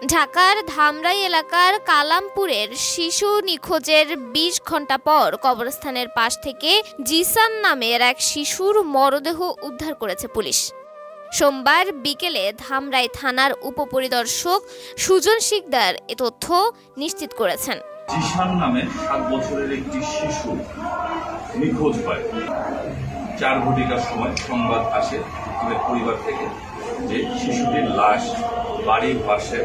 ঢাকার ধামরাই এলাকার কালামপুরের শিশু নিখোঁজের ২০ ঘণ্টা পর কবরস্থানের পাশ থেকে জিসান নামের এক শিশুর মরদেহ উদ্ধার করেছে পুলিশ। সোমবার বিকেলে ধামরাই থানার উপপরিদর্শক সুজন শিকদার এ তথ্য নিশ্চিত করেছেন। জিসান নামে ৭ বছরের একটি শিশু নিখোঁজ হয়। ৪ ঘটিকার সময় সংবাদ আসে পরিবার থেকে যে শিশুটির লাশ বাড়ির পাশে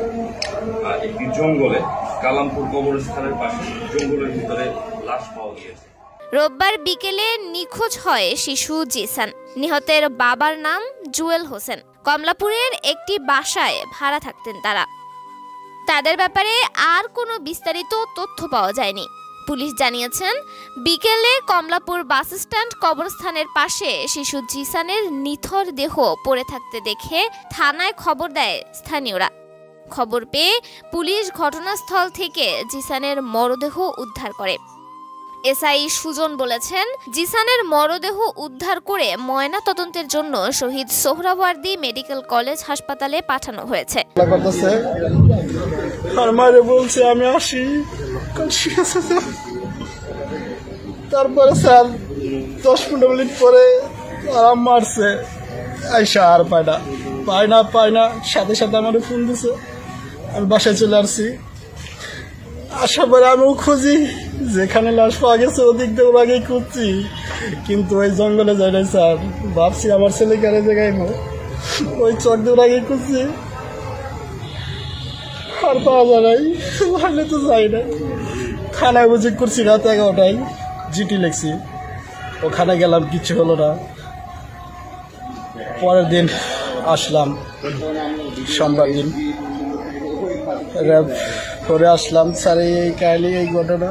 একটি জঙ্গলে, কালামপুর কবরস্থানের পাশে জঙ্গলের ভিতরে লাশ পাওয়া গিয়েছে। রোববার বিকেলে নিখোঁজ হয় শিশু জিসান। নিহতের বাবার নাম জুয়েল হোসেন। কমলাপুরের একটি বাসায় ভাড়া থাকতেন তারা। তাদের ব্যাপারে আর কোনো বিস্তারিত তথ্য পাওয়া যায়নি। পুলিশ জানিয়েছেন, বিকেলে কমলাপুর বাসস্ট্যান্ড কবরস্থানের পাশে শিশু জিসানের নিথর দেহ পড়ে থাকতে দেখে থানায় খবর দেয় স্থানীয়রা। খবর পেয়ে পুলিশ ঘটনাস্থল থেকে জিসানের মরদেহ উদ্ধার করে। এসআই সুজন বলেছেন, জিসানের মরদেহ উদ্ধার করে ময়না তদন্তের জন্য শহীদ সোহরাওয়ার্দী মেডিকেল কলেজ হাসপাতালে পাঠানো হয়েছে। আমি আসি, তারপরে স্যার ১০-১৫ মিনিট পরে আরাম মারছে, আইসা আর পায় না সাথে সাথে আমার ফোন দিছে। আমি বাসায় চলে আসছি। আসার পরে আমিও খুঁজি, যেখানে লাশ পাওয়া গেছে ওদিক দিয়ে ওর আগেই খুঁজছি, কিন্তু ওই জঙ্গলে যাই নাই স্যার। ভাবছি আমার ছেলে কারে জায়গায় ওই চক দিয়ে ওর আগেই খুঁজছি, আর পাওয়া যায় নাই। তো যাই না, থানায় অভিযোগ করছি রাত ১১টায়, জিটি লিখছি। ওখানে গেলাম, কিচ্ছু হলো না। পরের দিন আসলাম, সোমবার দিন র্যাব করে আসলাম, স্যার এই কাহিনী এই ঘটনা।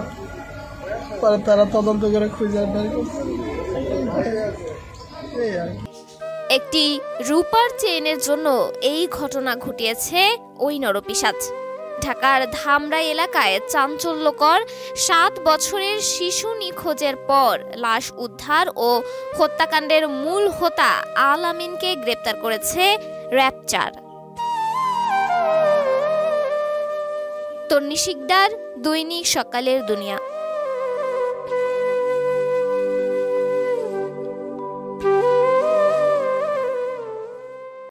পরে তারা তদন্ত করে খুঁজে একটি রূপার চেইনের জন্য এই ঘটনা ঘটিয়েছে ওই নরপিশাচ। ঢাকার ধামরাই এলাকায় চাঞ্চল্যকর ৭ বছরের শিশু নিখোঁজের পর লাশ উদ্ধার ও হত্যাকাণ্ডের মূল হোতা আল আমিনকে গ্রেপ্তার করেছে র্যাব ৪। তন্নি শিকদার, দৈনিক সকালের দুনিয়া।